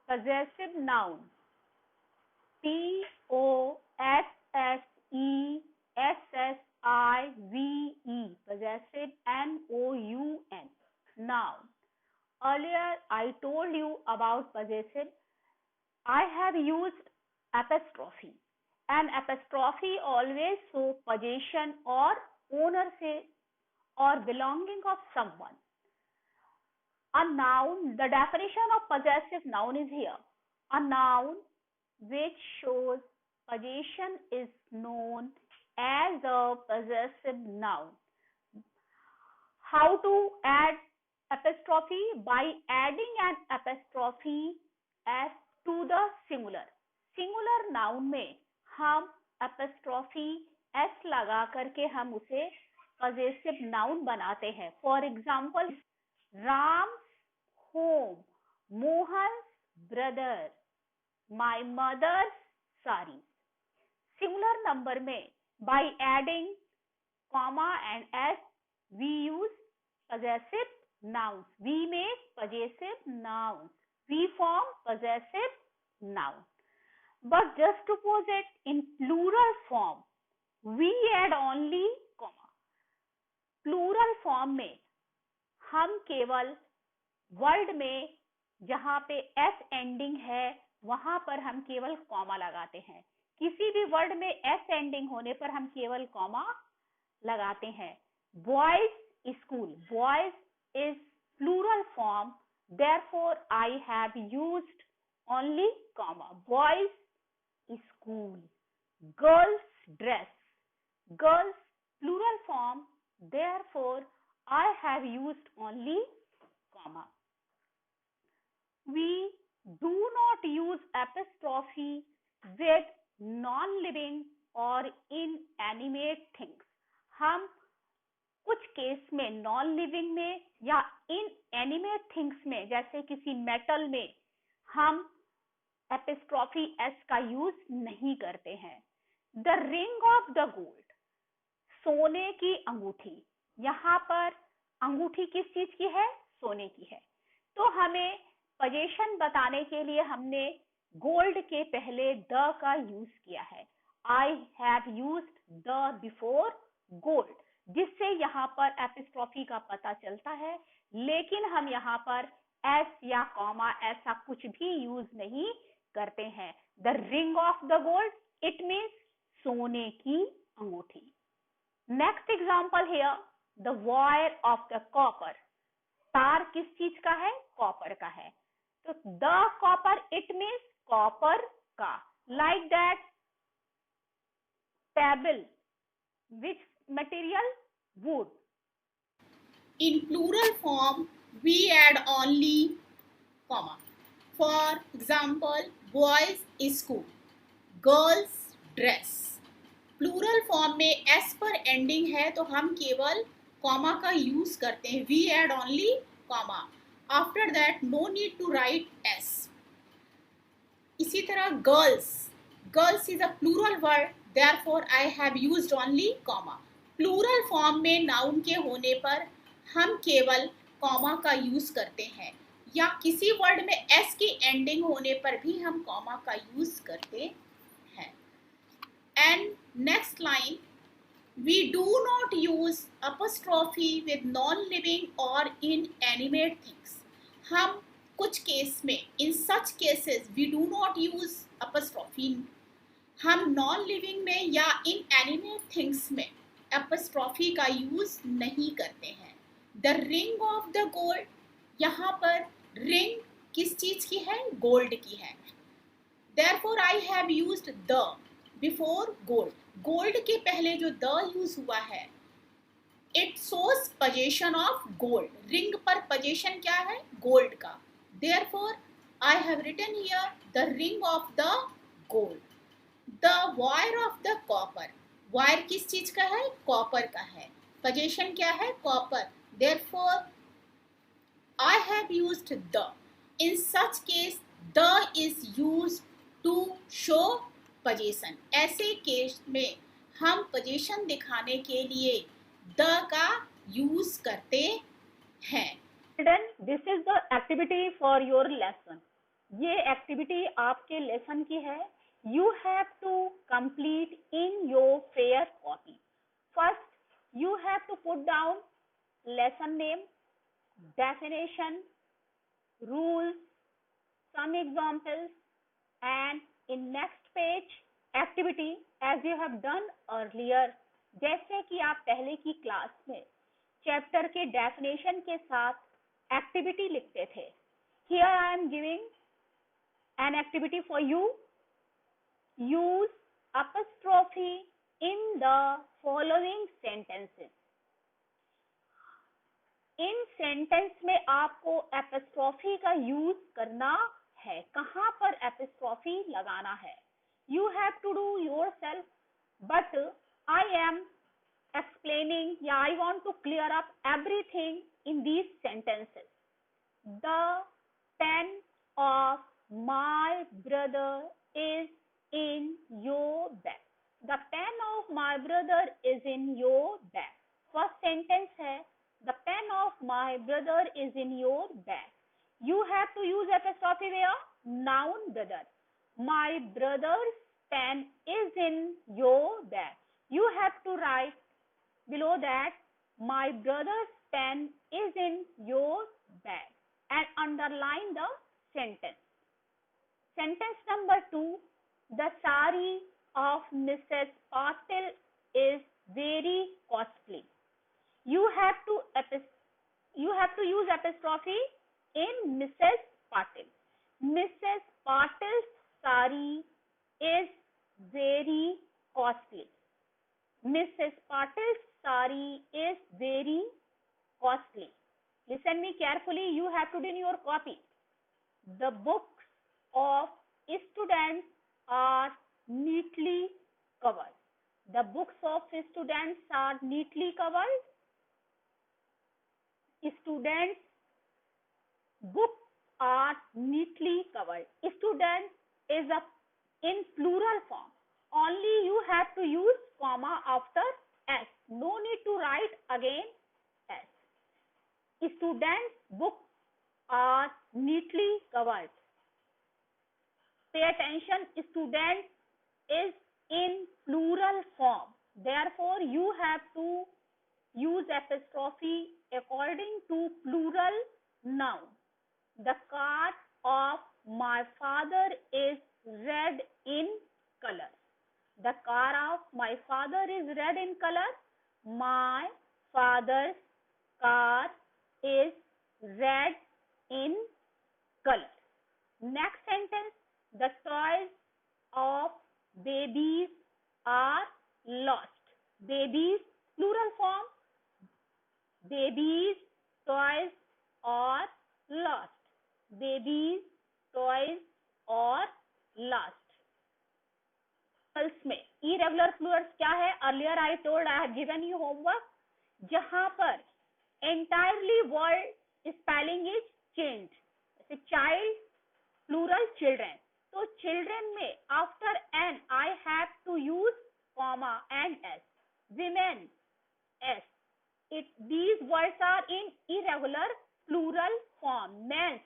possessive noun. Possessive, possessive, noun. Noun. Earlier I told you about possessive. I have used apostrophe. And apostrophe always show possession or ownership or belonging of someone. A noun, the definition of possessive noun is here. A noun which shows possession is known as a possessive noun. How to add apostrophe? By adding an apostrophe as to the singular. Singular noun में हम apostrophe s लगा करके हम उसे possessive noun बनाते हैं. For example, Ram home, Mohan's brother, my mother's sari. Singular number में by adding comma and s we use possessive nouns. We make possessive nouns. We form possessive noun. But just suppose it in plural form, we add only comma. Plural form में हम केवल word में जहां पे S ending है वहां पर हम केवल कॉमा लगाते हैं. किसी भी वर्ड में एस एंडिंग होने पर हम केवल कॉमा लगाते हैं. Boys school, boys is plural form, therefore I have used only comma. Boys school. Girls dress, girls plural form, therefore I have used only comma. We do not use apostrophe with non-living or inanimate things. हम कुछ case में non living में या inanimate things में, जैसे किसी metal में, हम एपिस्ट्रॉफी एस का यूज नहीं करते हैं. The ring of the gold, सोने की अंगूठी. यहाँ पर अंगूठी किस चीज की है? सोने की है. तो हमें पोजीशन बताने के लिए हमने गोल्ड के पहले द का यूज किया है. आई have used the before gold, जिससे यहाँ पर एपिस्ट्रॉफी का पता चलता है. लेकिन हम यहाँ पर एस या कॉमा ऐसा कुछ भी यूज नहीं करते हैं. The ring of the gold, it means सोने की अंगूठी. Next example here, the wire of the copper. तार किस चीज का है? कॉपर का है. तो the copper, it means copper का. Like that, table, which material? Wood. In plural form, we add only comma. For example, boys school, girls dress. Plural form में s पर एंडिंग है तो हम केवल कॉमा का यूज करते हैं. We add only comma. After that no need to write s. इसी तरह girls, girls is a plural word, therefore I have used only comma. Plural form में नाउन के होने पर हम केवल कॉमा का यूज करते हैं, या किसी वर्ड में s की एंडिंग होने पर भी हम कॉमा का यूज करते हैं. And next line, we do not use apostrophe with non-living or inanimate things. हम कुछ केस में, in such cases we do not use apostrophe. हम non-living में या inanimate things में apostrophe का यूज नहीं करते हैं. The ring of the gold, यहाँ पर ring किस चीज की है? गोल्ड की है. Therefore I have used the before gold. Gold के पहले जो द यूज हुआ है, it shows possession of gold. Ring पर पोजेशन क्या है? गोल्ड का. Therefore I have written here the ring of the gold. The wire of the copper, wire किस चीज का है? कॉपर का है. पोजेशन क्या है? Copper. Therefore I have used the. In such case the is used to show position. ऐसे case में हम पोजीशन दिखाने के लिए द का यूज करते हैं. This is the activity for your lesson. ये एक्टिविटी आपके लेसन की है. You have to complete in your fair copy. First, you have to put down lesson name, definition, rules, some examples, and in next page activity as you have done earlier. जैसे कि आप पहले की class में chapter के definition के साथ activity लिखते थे. Here I am giving an activity for you. Use apostrophe in the following sentences. In sentence में आपको एपिस्ट्रॉफी का यूज करना है. कहां पर एपिस्ट्रॉफी लगाना है? You have to do yourself, but I am explaining. Yeah, I want to clear up everything in these sentences. The pen of my brother is in your bag. The pen of my brother is in your bag. First sentence है, the pen of my brother is in your bag. You have to use apostrophe where? Noun brother. My brother's pen is in your bag. You have to write below that my brother's pen is in your bag and underline the sentence. Sentence number 2, the sari of Mrs. Patil is very costly. You have to use apostrophe in Mrs. Patil. Mrs. Patil's sari is very costly. Mrs. Patil's sari is very costly. Listen me carefully. You have to do in your copy. The books of students are neatly covered. The books of students are neatly covered. Students' books are neatly covered. Students is in plural form. Only you have to use comma after S. No need to write again S. Students' books are neatly covered. Pay attention, student is in plural form. Therefore, you have to use apostrophe according to plural noun. The car of my father is red in color. The car of my father is red in color. My father's car is red in color. Next sentence, the toys of babies are lost. Babies, plural form. Babies' toys are lost. Babies' toys are lost. में irregular plurals क्या है? Earlier I told, I have given you homework. जहां पर entirely word spelling is changed. जैसे child plural children. तो children में after n I have to use comma and s. Women s. These words are in irregular plural form. Men.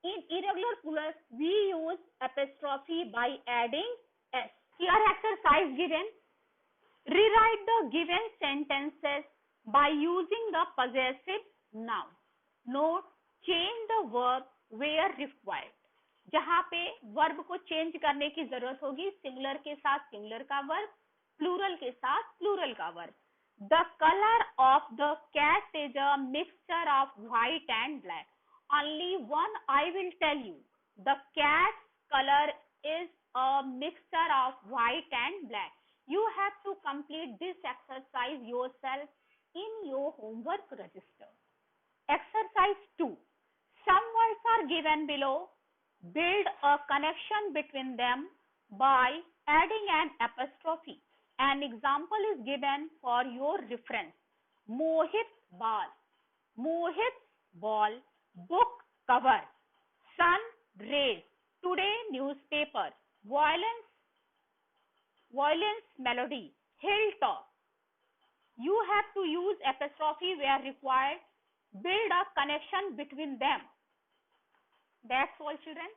In irregular plurals we use apostrophe by adding s. Here exercise given. Rewrite the given sentences by using the possessive noun. Note, change the verb where required. जहां पे verb को change करने की जरूरत होगी, singular के साथ singular का वर्ब, प्लूरल के साथ प्लूरल का verb. The color of the cat is a mixture of white and black. Only one I will tell you. The cat's color is a mixture of white and black. You have to complete this exercise yourself in your homework register. Exercise 2. Some words are given below. Build a connection between them by adding an apostrophe. An example is given for your reference. Mohit ball. Mohit ball. Book cover. Sun rays. Today newspaper. Violence melody. Hilltop. You have to use apostrophe where required. Build a connection between them. That's all, children.